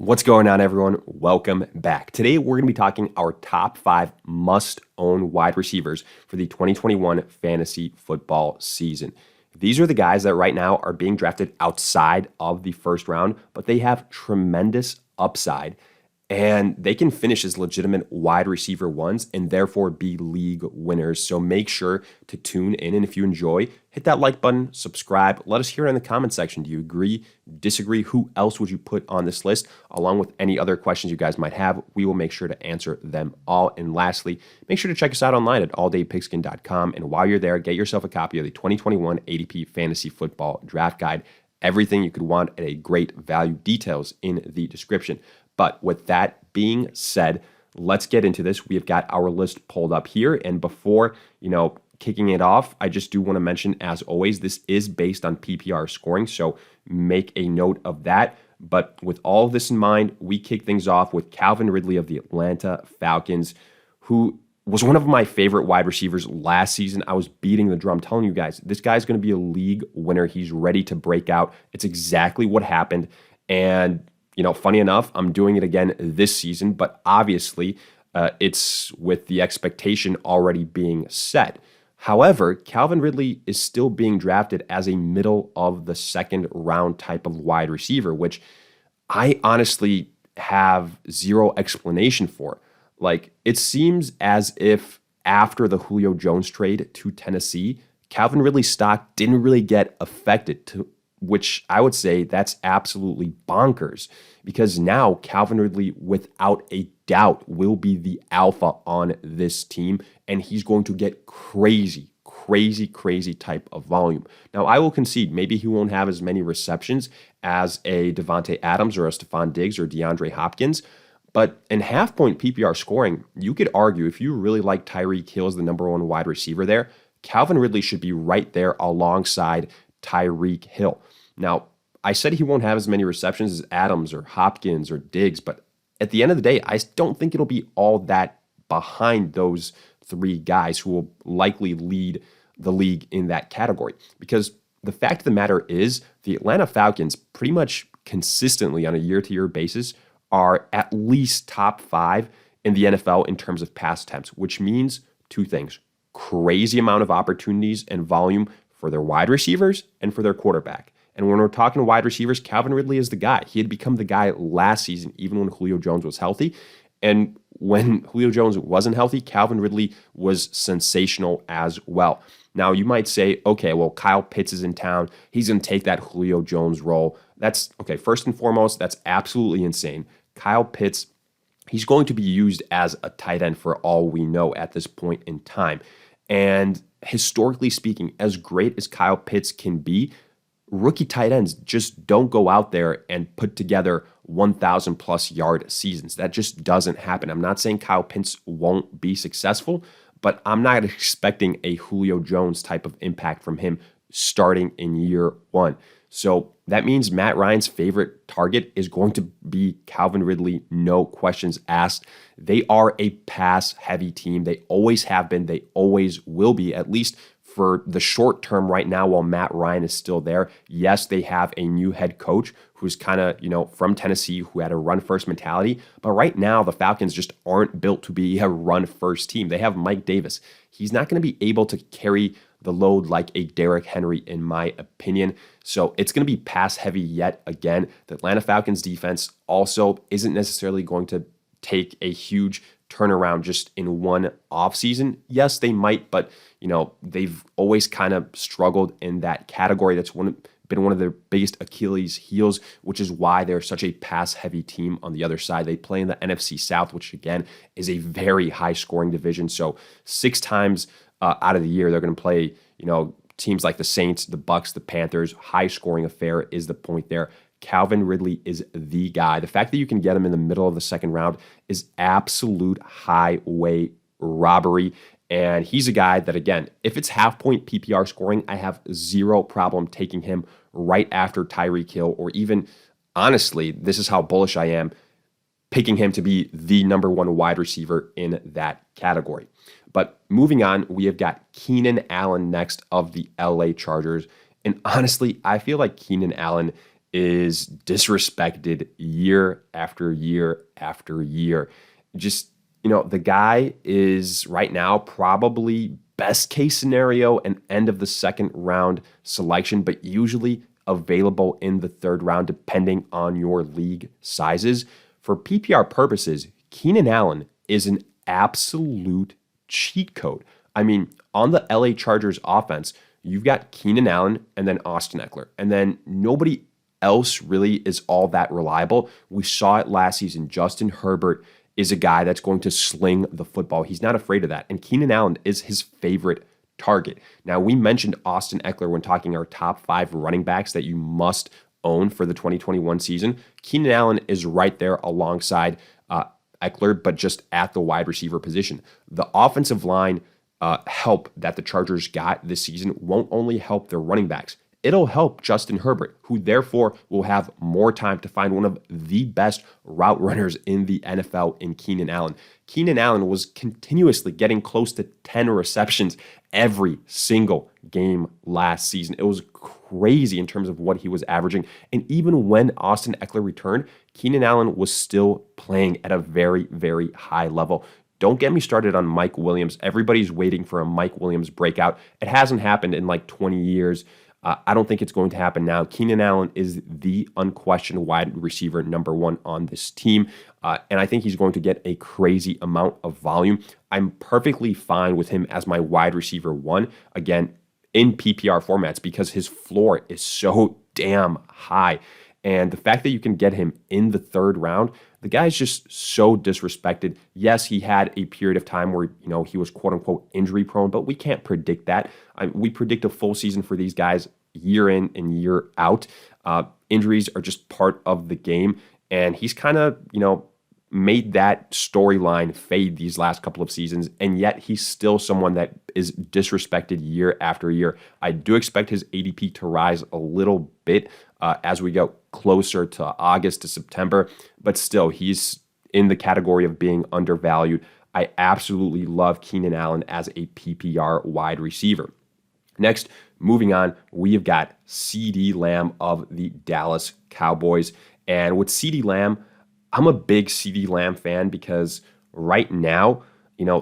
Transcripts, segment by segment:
What's going on, everyone? Welcome back. Today, we're going to be talking our top 5 must-own wide receivers for the 2021 fantasy football season. These are the guys that right now are being drafted outside of the first round, but they have tremendous upside, and they can finish as legitimate wide receiver ones and therefore be league winners. So make sure to tune in. And if you enjoy, hit that like button, subscribe. Let us hear it in the comment section. Do you agree, disagree? Who else would you put on this list? Along with any other questions you guys might have, we will make sure to answer them all. And lastly, make sure to check us out online at alldaypigskin.com. And while you're there, get yourself a copy of the 2021 ADP Fantasy Football Draft Guide. Everything you could want at a great value. Details in the description. But with that being said, let's get into this. We've got our list pulled up here. And before, kicking it off, I just do want to mention, as always, this is based on PPR scoring. So make a note of that. But with all of this in mind, we kick things off with Calvin Ridley of the Atlanta Falcons, who was one of my favorite wide receivers last season. I was beating the drum, telling you guys, this guy's going to be a league winner. He's ready to break out. It's exactly what happened. And funny enough, I'm doing it again this season, but obviously it's with the expectation already being set. However, Calvin Ridley is still being drafted as a middle of the second round type of wide receiver, which I honestly have zero explanation for. It seems as if after the Julio Jones trade to Tennessee, Calvin Ridley's stock didn't really get affected, which I would say that's absolutely bonkers, because now Calvin Ridley, without a doubt, will be the alpha on this team, and he's going to get crazy type of volume. Now, I will concede maybe he won't have as many receptions as a Devontae Adams or a Stephon Diggs or DeAndre Hopkins, but in half-point PPR scoring, you could argue if you really like Tyreek Hill as the number one wide receiver there, Calvin Ridley should be right there alongside Tyreek Hill. Now, I said he won't have as many receptions as Adams or Hopkins or Diggs, but at the end of the day, I don't think it'll be all that behind those three guys who will likely lead the league in that category. Because the fact of the matter is, the Atlanta Falcons pretty much consistently on a year-to-year basis are at least top 5 in the NFL in terms of pass attempts, which means two things: crazy amount of opportunities and volume for their wide receivers and for their quarterback. And when we're talking wide receivers, Calvin Ridley is the guy. He had become the guy last season, even when Julio Jones was healthy. And when Julio Jones wasn't healthy, Calvin Ridley was sensational as well. Now, you might say, okay, well, Kyle Pitts is in town. He's going to take that Julio Jones role. That's, okay, first and foremost, that's absolutely insane. Kyle Pitts, he's going to be used as a tight end for all we know at this point in time. And historically speaking, as great as Kyle Pitts can be, rookie tight ends just don't go out there and put together 1,000 plus yard seasons. That just doesn't happen. I'm not saying Kyle Pitts won't be successful, but I'm not expecting a Julio Jones type of impact from him starting in year one. So that means Matt Ryan's favorite target is going to be Calvin Ridley, no questions asked. They are a pass-heavy team. They always have been. They always will be, at least for the short term right now while Matt Ryan is still there. Yes, they have a new head coach who's kind of, from Tennessee, who had a run-first mentality. But right now, the Falcons just aren't built to be a run-first team. They have Mike Davis. He's not going to be able to carry the load like a Derrick Henry, in my opinion. So it's going to be pass-heavy yet again. The Atlanta Falcons defense also isn't necessarily going to take a huge turnaround just in one offseason. Yes, they might, but they've always kind of struggled in that category. That's been one of their biggest Achilles heels, which is why they're such a pass-heavy team on the other side. They play in the NFC South, which again is a very high-scoring division. So 6 times out of the year, they're going to play, teams like the Saints, the Bucks, the Panthers. High-scoring affair is the point there. Calvin Ridley is the guy. The fact that you can get him in the middle of the second round is absolute highway robbery. And he's a guy that, again, if it's half-point PPR scoring, I have zero problem taking him right after Tyreek Hill, or even, honestly, this is how bullish I am, picking him to be the number one wide receiver in that category. But moving on, we have got Keenan Allen next of the LA Chargers. And honestly, I feel like Keenan Allen is disrespected year after year after year. Just, the guy is right now probably best case scenario an end of the second round selection, but usually available in the third round depending on your league sizes. For PPR purposes, Keenan Allen is an absolute cheat code. I mean, on the LA Chargers offense, you've got Keenan Allen and then Austin Eckler, and then nobody else really is all that reliable. We saw it last season. Justin Herbert is a guy that's going to sling the football. He's not afraid of that. And Keenan Allen is his favorite target. Now, we mentioned Austin Eckler when talking our top 5 running backs that you must own for the 2021 season. Keenan Allen is right there alongside Eckler, but just at the wide receiver position. The offensive line help that the Chargers got this season won't only help their running backs. It'll help Justin Herbert, who therefore will have more time to find one of the best route runners in the NFL in Keenan Allen. Keenan Allen was continuously getting close to 10 receptions every single game last season. It was crazy in terms of what he was averaging. And even when Austin Eckler returned, Keenan Allen was still playing at a very, very high level. Don't get me started on Mike Williams. Everybody's waiting for a Mike Williams breakout. It hasn't happened in like 20 years. I don't think it's going to happen now. Keenan Allen is the unquestioned wide receiver number 1 on this team, and I think he's going to get a crazy amount of volume. I'm perfectly fine with him as my wide receiver 1, again, in PPR formats because his floor is so damn high. And the fact that you can get him in the third round, the guy's just so disrespected. Yes, he had a period of time where, he was quote unquote injury prone, but we can't predict that. We predict a full season for these guys year in and year out. Injuries are just part of the game. And he's kind of, made that storyline fade these last couple of seasons, and yet he's still someone that is disrespected year after year. I do expect his ADP to rise a little bit as we go closer to August to September, but still, he's in the category of being undervalued. I absolutely love Keenan Allen as a PPR wide receiver. Next, moving on, we have got CeeDee Lamb of the Dallas Cowboys. And with CeeDee Lamb, I'm a big CeeDee Lamb fan because right now,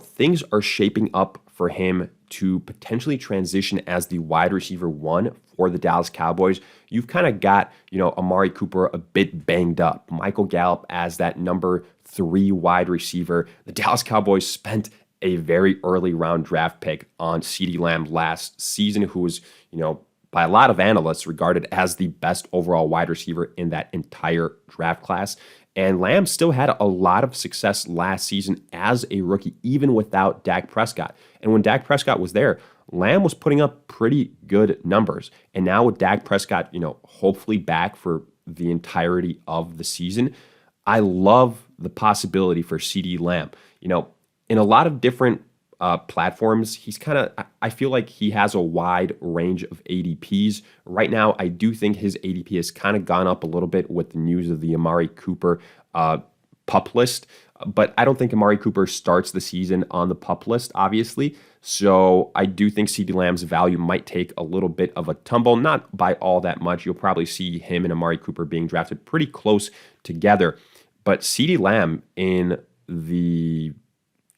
things are shaping up for him to potentially transition as the wide receiver 1 for the Dallas Cowboys. You've kind of got, Amari Cooper a bit banged up, Michael Gallup as that number 3 wide receiver. The Dallas Cowboys spent a very early round draft pick on CeeDee Lamb last season, who was, by a lot of analysts regarded as the best overall wide receiver in that entire draft class. And Lamb still had a lot of success last season as a rookie, even without Dak Prescott. And when Dak Prescott was there, Lamb was putting up pretty good numbers. And now with Dak Prescott, hopefully back for the entirety of the season, I love the possibility for CeeDee Lamb. In a lot of different platforms, he's I feel like he has a wide range of ADPs. Right now, I do think his ADP has kind of gone up a little bit with the news of the Amari Cooper PUP list, but I don't think Amari Cooper starts the season on the PUP list, obviously. So I do think CeeDee Lamb's value might take a little bit of a tumble, not by all that much. You'll probably see him and Amari Cooper being drafted pretty close together. But CeeDee Lamb in the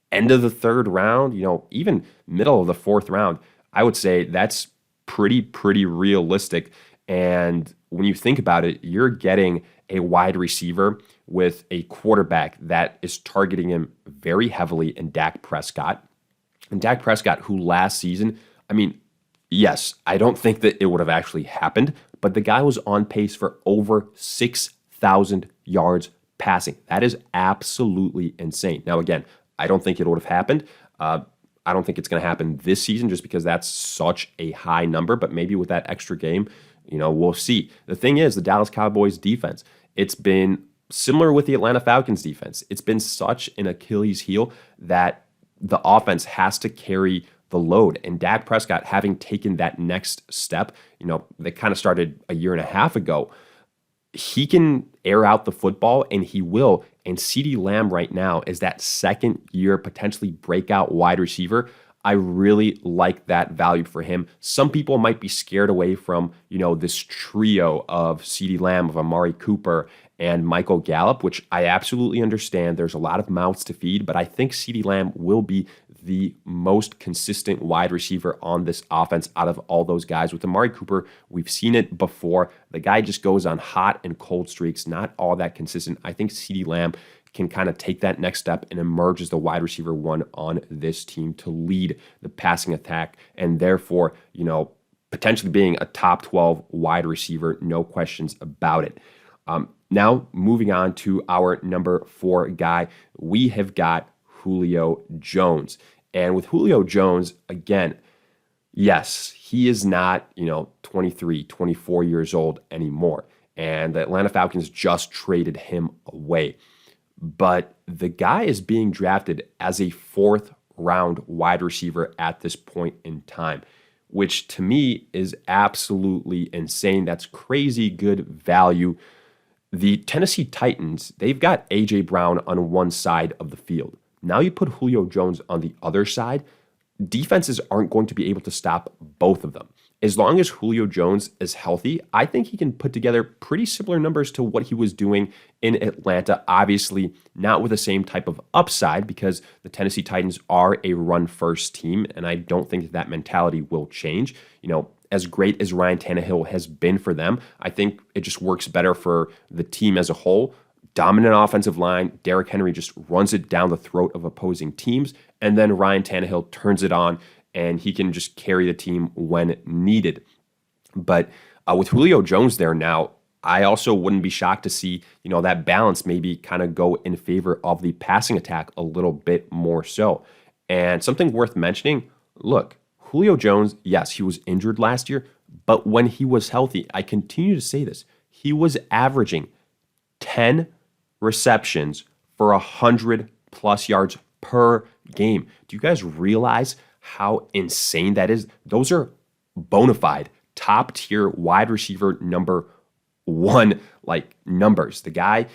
end of the third round, even middle of the fourth round, I would say that's pretty realistic. And when you think about it, you're getting a wide receiver with a quarterback that is targeting him very heavily in Dak Prescott. And Dak Prescott, who last season, yes, I don't think that it would have actually happened, but the guy was on pace for over 6,000 yards passing. That is absolutely insane. Now, again, I don't think it would have happened. I don't think it's going to happen this season just because that's such a high number, but maybe with that extra game, we'll see. The thing is, the Dallas Cowboys defense, it's been similar with the Atlanta Falcons defense. It's been such an Achilles heel that the offense has to carry the load. And Dak Prescott, having taken that next step, they kind of started a year and a half ago, he can air out the football, and he will. And CeeDee Lamb right now is that second-year potentially breakout wide receiver. I really like that value for him. Some people might be scared away from, this trio of CeeDee Lamb, of Amari Cooper, and Michael Gallup, which I absolutely understand. There's a lot of mouths to feed, but I think CeeDee Lamb will be the most consistent wide receiver on this offense out of all those guys. With Amari Cooper, we've seen it before. The guy just goes on hot and cold streaks, not all that consistent. I think CeeDee Lamb can kind of take that next step and emerge as the wide receiver one on this team to lead the passing attack, and therefore, potentially being a top 12 wide receiver, no questions about it. Now, moving on to our number 4 guy, we have got Julio Jones. And with Julio Jones, again, yes, he is not, 23, 24 years old anymore. And the Atlanta Falcons just traded him away. But the guy is being drafted as a 4th round wide receiver at this point in time, which to me is absolutely insane. That's crazy good value. The Tennessee Titans, they've got A.J. Brown on one side of the field. Now you put Julio Jones on the other side, defenses aren't going to be able to stop both of them. As long as Julio Jones is healthy, I think he can put together pretty similar numbers to what he was doing in Atlanta. Obviously, not with the same type of upside because the Tennessee Titans are a run-first team, and I don't think that mentality will change. As great as Ryan Tannehill has been for them, I think it just works better for the team as a whole. Dominant offensive line, Derrick Henry just runs it down the throat of opposing teams, and then Ryan Tannehill turns it on, and he can just carry the team when needed. But with Julio Jones there now, I also wouldn't be shocked to see, that balance maybe kind of go in favor of the passing attack a little bit more so. And something worth mentioning, look, Julio Jones, yes, he was injured last year, but when he was healthy, I continue to say this, he was averaging 10 receptions for 100+ yards per game. Do you guys realize how insane that is? Those are bona fide top tier wide receiver number 1 numbers. The guy,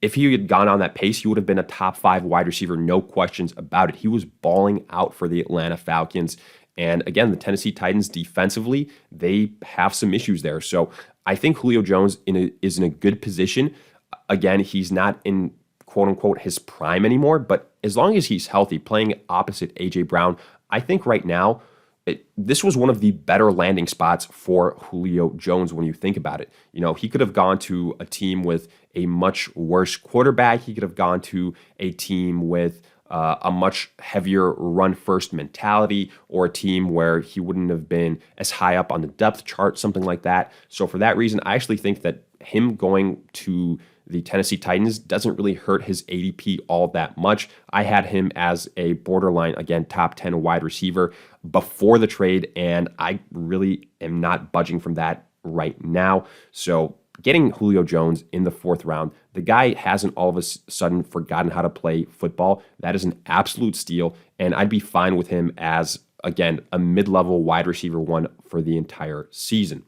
if he had gone on that pace, he would have been a top 5 wide receiver, no questions about it. He was balling out for the Atlanta Falcons. And again, the Tennessee Titans defensively, they have some issues there. So I think Julio Jones is in a good position. Again, he's not in quote unquote his prime anymore, but as long as he's healthy, playing opposite A.J. Brown, I think right now, this was one of the better landing spots for Julio Jones when you think about it. He could have gone to a team with a much worse quarterback. He could have gone to a team with a much heavier run-first mentality, or a team where he wouldn't have been as high up on the depth chart, something like that. So for that reason, I actually think that him going to the Tennessee Titans doesn't really hurt his ADP all that much. I had him as a borderline, again, top 10 wide receiver before the trade, and I really am not budging from that right now. So getting Julio Jones in the 4th round, the guy hasn't all of a sudden forgotten how to play football. That is an absolute steal, and I'd be fine with him as, again, a mid-level wide receiver 1 for the entire season.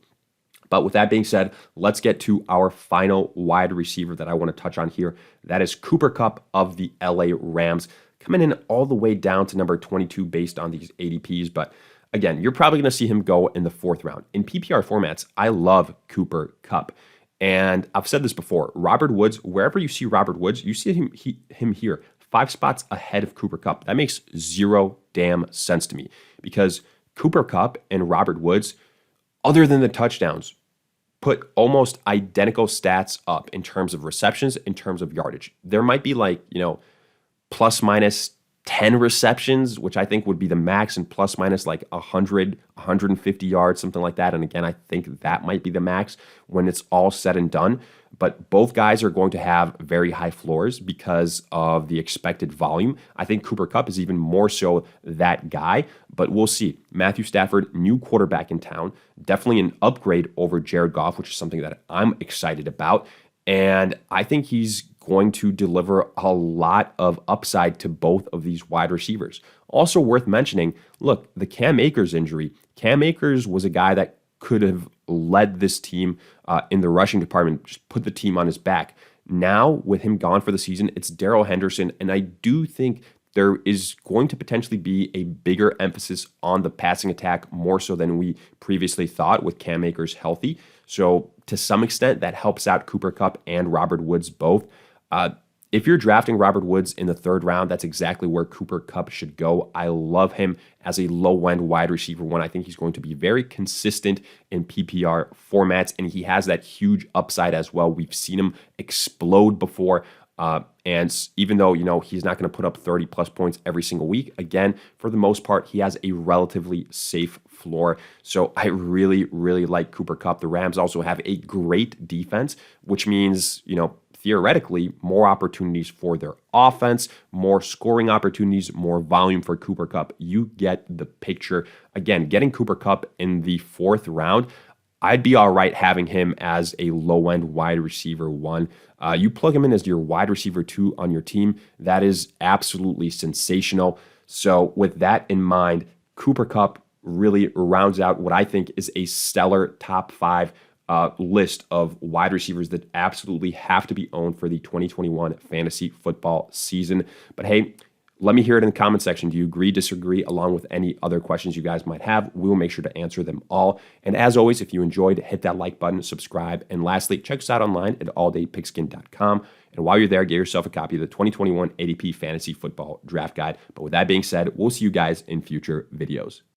But with that being said, let's get to our final wide receiver that I want to touch on here. That is Cooper Kupp of the LA Rams, coming in all the way down to number 22 based on these ADPs. But again, you're probably going to see him go in the 4th round. In PPR formats, I love Cooper Kupp. And I've said this before, Robert Woods, wherever you see Robert Woods, you see him here, 5 spots ahead of Cooper Kupp. That makes zero damn sense to me, because Cooper Kupp and Robert Woods, other than the touchdowns, put almost identical stats up in terms of receptions, in terms of yardage. There might be plus minus 10 receptions, which I think would be the max, and plus minus 100, 150 yards, something like that. And again, I think that might be the max when it's all said and done. But both guys are going to have very high floors because of the expected volume. I think Cooper Kupp is even more so that guy, but we'll see. Matthew Stafford, new quarterback in town, definitely an upgrade over Jared Goff, which is something that I'm excited about. And I think he's going to deliver a lot of upside to both of these wide receivers. Also worth mentioning, look, the Cam Akers injury. Cam Akers was a guy that could have led this team in the rushing department, just put the team on his back. Now, with him gone for the season, it's Darrell Henderson, and I do think there is going to potentially be a bigger emphasis on the passing attack, more so than we previously thought with Cam Akers healthy. So to some extent, that helps out Cooper Kupp and Robert Woods both. If you're drafting Robert Woods in the third round, that's exactly where Cooper Kupp should go. I love him as a low-end wide receiver one. I think he's going to be very consistent in PPR formats, and he has that huge upside as well. We've seen him explode before. And even though, he's not going to put up 30 plus points every single week, again, for the most part, he has a relatively safe floor. So I really, really like Cooper Kupp. The Rams also have a great defense, which means, theoretically, more opportunities for their offense, more scoring opportunities, more volume for Cooper Kupp. You get the picture. Again, getting Cooper Kupp in the fourth round, I'd be all right having him as a low-end wide receiver one. You plug him in as your wide receiver two on your team. That is absolutely sensational. So with that in mind, Cooper Kupp really rounds out what I think is a stellar top five list of wide receivers that absolutely have to be owned for the 2021 fantasy football season. But hey, let me hear it in the comment section. Do you agree, disagree, along with any other questions you guys might have? We will make sure to answer them all. And as always, if you enjoyed, hit that like button, subscribe, and lastly, check us out online at alldaypigskin.com. And while you're there, get yourself a copy of the 2021 ADP Fantasy Football Draft Guide. But with that being said, we'll see you guys in future videos.